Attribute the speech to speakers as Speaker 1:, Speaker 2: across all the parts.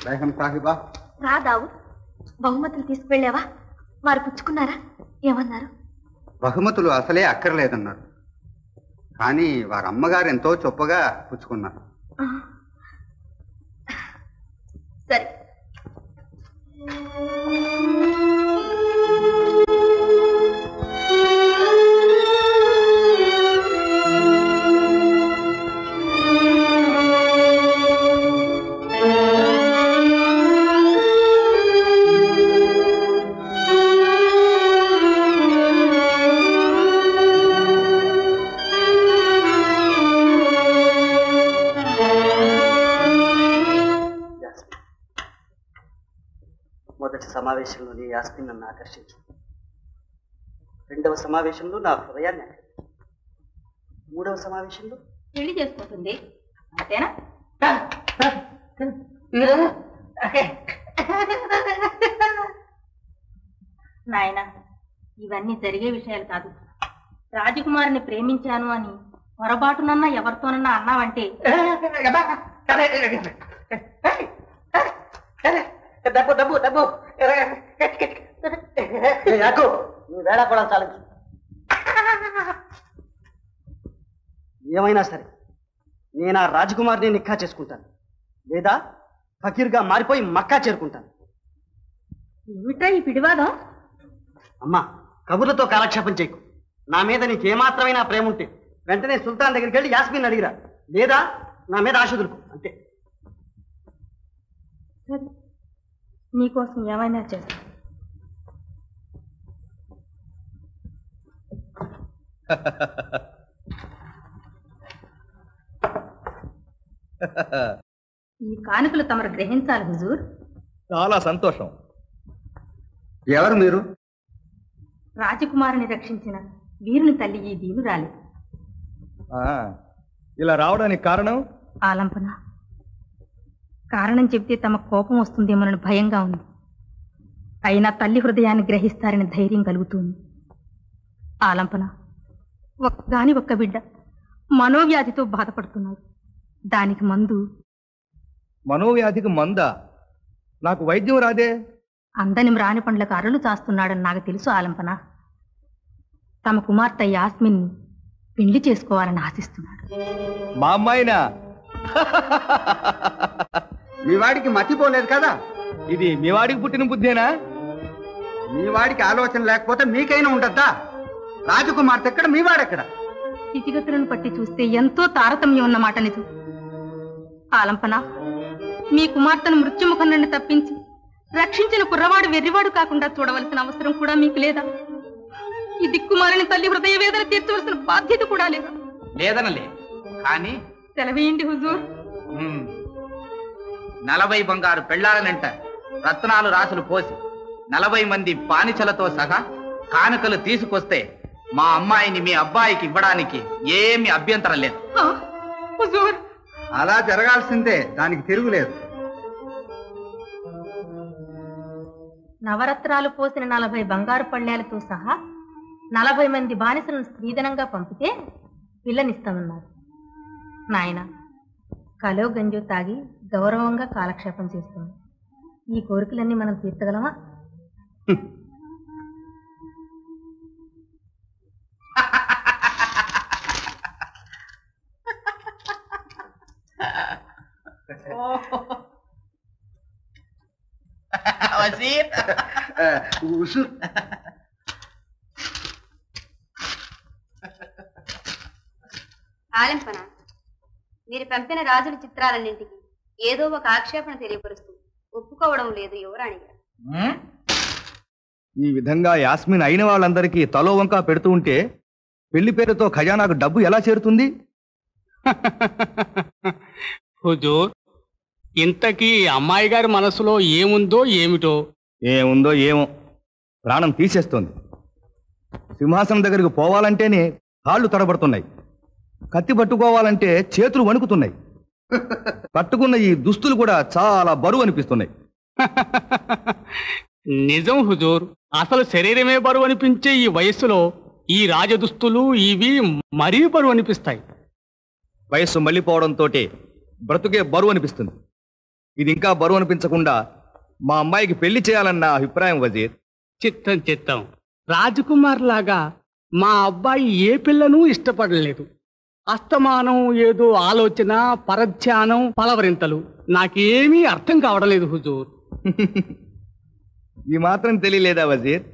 Speaker 1: సాహిబా
Speaker 2: రా దావుద్, బహుమతులు తీసుకువెళ్ళావా? వారు పుచ్చుకున్నారా? ఏమన్నారు?
Speaker 1: బహుమతులు అసలే అక్కర్లేదన్నారు, కానీ వారి అమ్మగారు ఎంతో చొప్పగా పుచ్చుకున్నారు.
Speaker 2: సరే,
Speaker 3: మొదటి సమావేశంలోని యాస్మిన్ నన్ను ఆకర్షించింది. రెండవ సమావేశంలో నా హృదయాన్ని ఆకర్షించింది. మూడవ సమావేశంలో
Speaker 2: పెళ్లి చేసుకుంటుంది అంతేనా? నాయన, ఇవన్నీ జరిగే విషయాలు కాదు. రాజకుమారిని ప్రేమించాను అని పొరపాటునన్నా ఎవరితోనన్నా అన్నావంటే
Speaker 3: డబ్బు డబ్బు డబ్బు యాకు నీ వేళ కూడా చాలించు. ఏమైనా సరే నేను ఆ రాజకుమారిని నిక్కా చేసుకుంటాను, లేదా ఫకీర్గా మారిపోయి మక్కా చేరుకుంటాను.
Speaker 2: ఏమిటా ఈ పిడివాదం?
Speaker 3: అమ్మా, కబుర్లతో కాలక్షేపం చేయకు. నా మీద నీకేమాత్రమైనా ప్రేమ ఉంటే వెంటనే సుల్తాన్ దగ్గరికి వెళ్ళి యాస్మిన్ అడిగిరా, లేదా నా మీద ఆశ దొరుకు అంతే.
Speaker 2: సరే, నీకోసం ఏమైనా చేస్తా. ఈ కానుకలు తమరు గ్రహించాలి హుజూర్.
Speaker 4: చాలా సంతోషం.
Speaker 1: ఎవరు మీరు?
Speaker 2: రాజకుమారిని రక్షించిన వీరుని తల్లి ఈ దీనురాలి.
Speaker 4: ఇలా రావడానికి కారణం?
Speaker 2: ఆలంపన. కారణం చెబితే తమ కోపం వస్తుందేమోనని భయంగా ఉంది. అయినా తల్లి హృదయాన్ని గ్రహిస్తారని ధైర్యం కలుగుతుంది. ఆలంపన, ఒక్కగాని ఒక్క బిడ్డ మనోవ్యాధితో బాధపడుతున్నాడు. దానికి మందు.
Speaker 4: మనోవ్యాధికి మందా? నాకు వైద్యం రాదే.
Speaker 2: అందని మ్రాని పండ్లకు అరలు చాస్తున్నాడని నాకు తెలుసు ఆలంపన. తమ కుమార్తె యాస్మిన్ పెళ్లి చేసుకోవాలని ఆశిస్తున్నాడు.
Speaker 4: మా అమ్మాయినా?
Speaker 1: మీ వాడికి మతిపోలేదు కదా?
Speaker 4: ఇది మీ వాడికి పుట్టిన బుద్ధేనా?
Speaker 1: మీ వాడికి ఆలోచన లేకపోతే మీకైనా ఉండద్దా? రాజకుమార్తె ఎక్కడ, మీ వాడెక్కడ?
Speaker 2: స్థితిగతులను పట్టి చూస్తే ఎంతో తారతమ్యం ఉన్నమాట నిజం. ఆలంపన, మీ కుమార్తెను మృత్యుముఖం నుండి తప్పించి రక్షించిన కుర్రవాడు వెర్రివాడు కాకుండా చూడవలసిన అవసరం కూడా మీకు లేదా? ఈ దిక్కుమాలని తల్లి హృదయ వేదన తీర్చవలసిన బాధ్యత కూడా లేదా?
Speaker 5: లేదనలే, కానీ
Speaker 2: సెలవేయండి హుజూర్.
Speaker 5: 40 బంగారు పెళ్లాలనంట రత్నాలు రాసులు పోసి 40 మంది పానిచలతో సహా కానుకలు తీసుకొస్తే మా అమ్మాయిని మీ అబ్బాయికి ఇవ్వడానికి ఏమి అభ్యంతరం లేదు.
Speaker 2: హుజూర్,
Speaker 1: అలా జరగాల్సిందే, దానికి తిరుగులేదు.
Speaker 2: నవరత్నాలు పోసిన 40 బంగారు పళ్ళేలతో సహా 40 మంది బానిసలను స్త్రీధనంగా పంపితే పిల్లనిస్తామన్నారు. నాయన, కలో గంజో తాగి గౌరవంగా కాలక్షేపం చేస్తాం. ఈ కోరికలన్నీ మనం తీర్చగలమా?
Speaker 6: ఆలింపన, మీరు పంపిన రాజుల చిత్రాలన్నింటికి ఏదో ఒక ఆక్షేపణ తెలియపరుస్తూ ఒప్పుకోవడం లేదు యువరాణి గారు.
Speaker 4: ఈ విధంగా యాస్మిన్ అయిన వాళ్ళందరికీ తలో వంకా పెడుతూ ఉంటే పెళ్లి పేరుతో ఖజానాకు డబ్బు ఎలా చేరుతుంది?
Speaker 7: హుజూర్, ఇంతకీ అమ్మాయి గారి మనసులో ఏముందో ఏమిటో?
Speaker 4: ఏముందో ఏమో, ప్రాణం తీసేస్తోంది. సింహాసనం దగ్గరికి పోవాలంటేనే కాళ్ళు తడబడుతున్నాయి. కత్తి పట్టుకోవాలంటే చేతులు వణుకుతున్నాయి. కట్టుకున్న ఈ దుస్తులు కూడా చాలా బరువు అనిపిస్తున్నాయి.
Speaker 7: నిజం హుజూర్, అసలు శరీరమే బరువు అనిపించే ఈ వయస్సులో ఈ రాజదుస్తులు ఇవి మరీ బరువు అనిపిస్తాయి.
Speaker 4: వయస్సు మళ్ళీపోవడంతో బ్రతుకే బరువు అనిపిస్తుంది. ఇది ఇంకా బరువు అనిపించకుండా మా అమ్మాయికి పెళ్లి చేయాలన్న అభిప్రాయం వజీర్.
Speaker 7: చిత్తం చిత్తం. రాజకుమార్ లాగా మా అబ్బాయి ఏ పిల్లను ఇష్టపడలేదు. అస్తమానం ఏదో ఆలోచన, పరధ్యానం, పలవరింతలు. నాకేమీ అర్థం కావడం లేదు హుజూర్.
Speaker 4: ఈ మాత్రం తెలియలేదా వజీర్?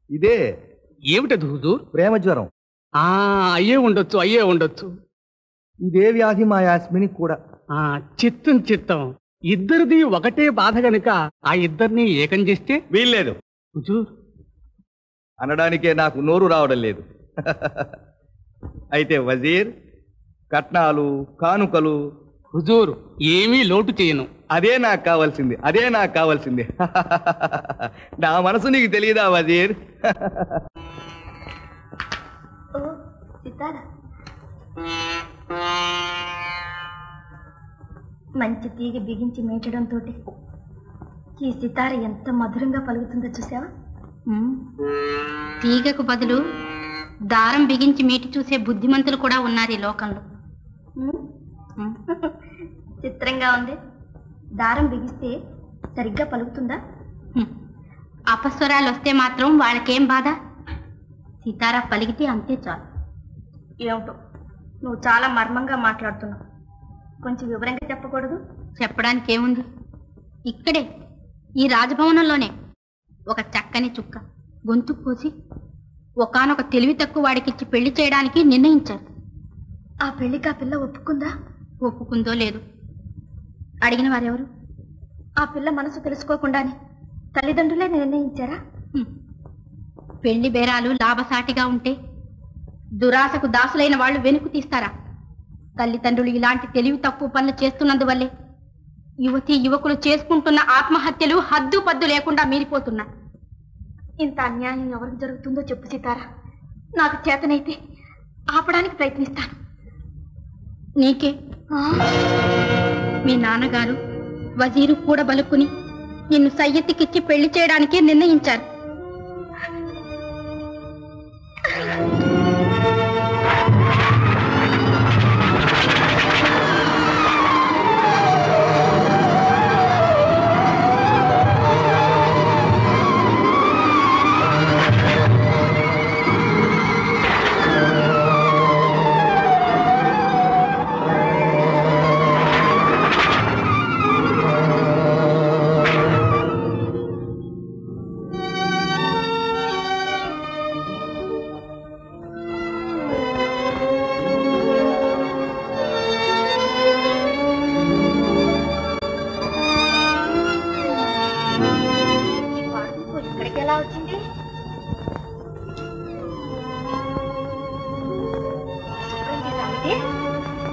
Speaker 4: ఇదే.
Speaker 7: ఏమిటది హుజూర్?
Speaker 4: ప్రేమ జ్వరం.
Speaker 7: అయ్యే ఉండొచ్చు.
Speaker 4: ఇదే వ్యాధి మా యాస్మిని కూడా.
Speaker 7: చిత్తం చిత్తం. ఇద్దరిది ఒకటే బాధ గనుక ఆ ఇద్దరిని ఏకం చేస్తే
Speaker 4: వీల్లేదు
Speaker 7: హుజూర్.
Speaker 4: అనడానికే నాకు నోరు రావడం లేదు. అయితే వజీర్, కట్నాలు, కానుకలు.
Speaker 7: హుజూర్, ఏమీ లోటు చేయను.
Speaker 4: అదే నాకు కావాల్సింది. నా మనసు నీకు తెలియదా వజీర్?
Speaker 8: మంచి తీగ బిగించి మేచడంతో ఈ సితార ఎంత మధురంగా పలుకుతుందో చూసావా?
Speaker 2: తీగకు బదులు దారం బిగించి మీటి చూసే బుద్ధిమంతులు కూడా ఉన్నారు ఈ లోకంలో.
Speaker 8: చిత్రంగా ఉంది. దారం బిగిస్తే సరిగ్గా పలుకుతుందా?
Speaker 2: అపస్వరాలు వస్తే మాత్రం వాళ్ళకేం బాధ? సితారా పలికితే అంతే చాలు.
Speaker 8: ఏమిటో నువ్వు చాలా మర్మంగా మాట్లాడుతున్నావు. కొంచెం వివరంగా చెప్పకూడదు?
Speaker 2: చెప్పడానికి ఏముంది, ఇక్కడే ఈ రాజభవనంలోనే ఒక చక్కని చుక్క గొంతు కోసి ఒకానొక తెలివి తక్కువ వాడికిచ్చి పెళ్లి చేయడానికి నిర్ణయించారు.
Speaker 8: ఆ పెళ్లికి ఆ పిల్ల ఒప్పుకుందా?
Speaker 2: ఒప్పుకుందో లేదు. అడిగిన వారెవరు?
Speaker 8: ఆ పిల్ల మనసు తెలుసుకోకుండానే తల్లిదండ్రులే నిర్ణయించారా?
Speaker 2: పెళ్లి బేరాలు లాభసాటిగా ఉంటే దురాశకు దాసులైన వాళ్ళు వెనుకు తీస్తారా? తల్లిదండ్రులు ఇలాంటి తెలివి తక్కువ పనులు చేస్తున్నందువల్లే యువతీ యువకులు చేసుకుంటున్న ఆత్మహత్యలు హద్దు పద్దు లేకుండా మీరిపోతున్నాయి.
Speaker 8: ఇంత అన్యాయం ఎవరికి జరుగుతుందో చెప్పు సీతారా. నాకు చేతనైతే ఆపడానికి ప్రయత్నిస్తాను.
Speaker 2: నీకే మీ నాన్నగారు వజీరు కూడా బలుక్కుని నిన్ను సయ్యత్తికిచ్చి పెళ్లి చేయడానికే నిర్ణయించారు.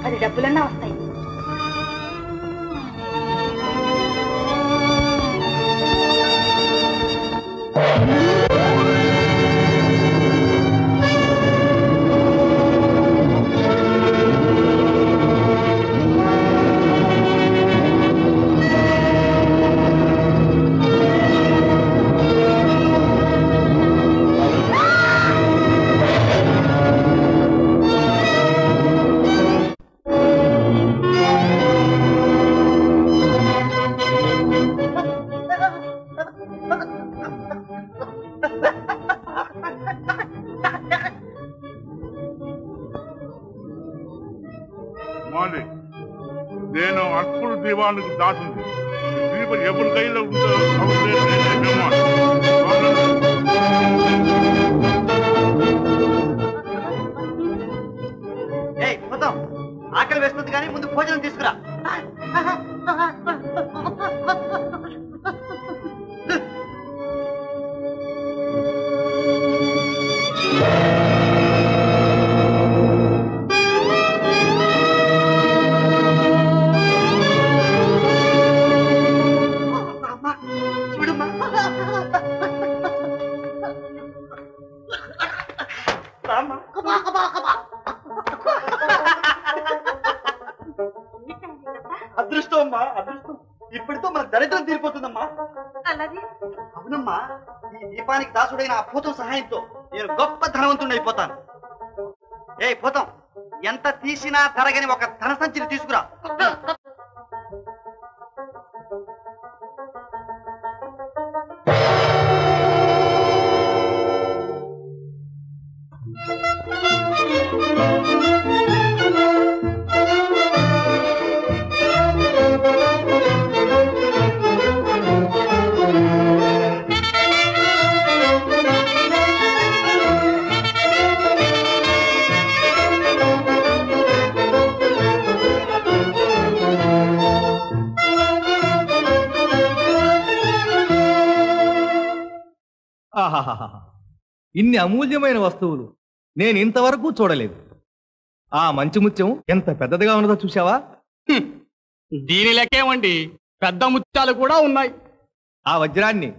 Speaker 8: అది డబ్బులన్నా వస్తాయి.
Speaker 9: నేను అప్పుడు దీవానికి దాసుంది. దీపం ఎవరి కైలో ఉందో
Speaker 3: ఆకలి వేస్తుంది కానీ ముందు భోజనం తీసుకురా. అదృష్టం అమ్మా, అదృష్టం. ఇప్పటితో మన దరిద్రం తీరిపోతుందమ్మా. అవునమ్మా, ఈ దీపానికి దాసుడైన ఆ భూతం సహాయంతో నేను గొప్ప ధనవంతుడిని అయిపోతాను. భూతం, ఎంత తీసినా తరగని ఒక ధన సంచిని తీసుకురా.
Speaker 4: ఆహాహాహా, ఇన్ని అమూల్యమైన వస్తువులు నేను ఇంతవరకు చూడలేదు. ఆ మంచి ముత్యం ఎంత పెద్దదిగా ఉన్నదో చూసావా?
Speaker 7: దీని లెక్కేమండి, పెద్ద ముత్యాలు కూడా ఉన్నాయి.
Speaker 4: ఆ వజ్రాన్ని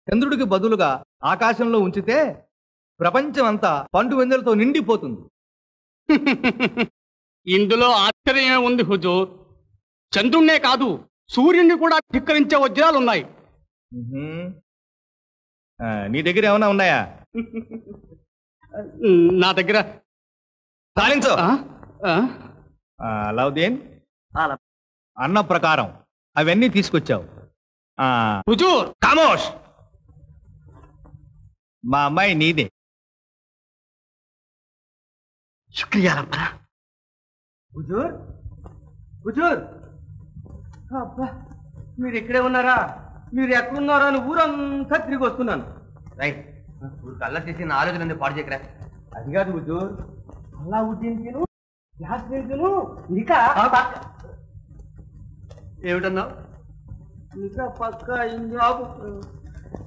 Speaker 4: చంద్రుడికి బదులుగా ఆకాశంలో ఉంచితే ప్రపంచం అంతా పండు వెందెలతో నిండిపోతుంది.
Speaker 7: ఇందులో ఆశ్చర్యమే ఉంది హుజూర్. చంద్రుణ్ణే కాదు, సూర్యుడిని కూడా ధిక్కరించే వజ్రాలున్నాయి.
Speaker 4: నీ దగ్గర ఏమైనా ఉన్నాయా?
Speaker 7: నా దగ్గర
Speaker 4: సాధించు. లౌదీన్, అన్న ప్రకారం అవన్నీ తీసుకొచ్చావు.
Speaker 7: హుజూర్
Speaker 4: ఖామోష్, మా అమ్మాయి నీదే.
Speaker 3: శుక్రియా రంపన.
Speaker 1: హుజూర్, హుజూర్, అబ్బా మీరు ఇక్కడే ఉన్నారా? మీరు ఎక్కడున్నారా అని ఊరంతా తిరిగి వస్తున్నాను. రైట్, ఊరికి అల్లా చేసి నా ఆలోచన పాడు చేయకరా. అది కాదు హుజూర్, అల్లావుద్దీన్ నికా ఏమిటన్నావు? నికా పక్క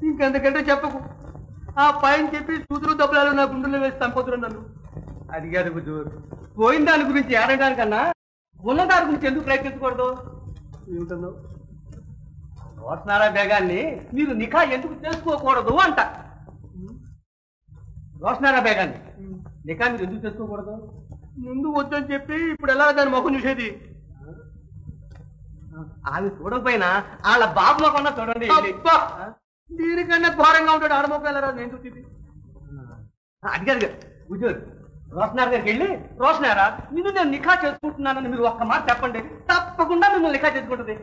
Speaker 1: ఇంకెంతకంటే చెప్పకు. ఆ పైన చెప్పి సూతులు దెబ్బలు నా గుండెల్లో వేసి చంపుతున్నాను నన్ను. అది కాదు హుజూర్, పోయిన దాని గురించి ఏడడానికన్నా ఉన్న దాని గురించి ఎందుకు ప్రయత్నించకూడదు? ఏమిటన్నావు? రోషనారా బేగాన్ని మీరు నిఖా ఎందుకు చేసుకోకూడదు అంట. రోషనారా బేగాన్ని నిఖా మీరు ఎందుకు చేసుకోకూడదు? ముందు వద్దని చెప్పి ఇప్పుడు ఎలా దాని ముఖం చూసేది? ఆమె చూడకపోయినా వాళ్ళ బాబు మొఖం చూడండి. దీనికన్నా ఘోరంగా ఉంటాడు ఆడమొక్క ఎలా రాదు. నేను చూసి అది కాదు హుజూర్, రోషనార్ గారికి వెళ్ళి, రోషనారా నిన్ను నేను నిఖా చేసుకుంటున్నానని మీరు ఒక్క మాట చెప్పండి, తప్పకుండా మిమ్మల్ని నిఖా చేసుకుంటుంది.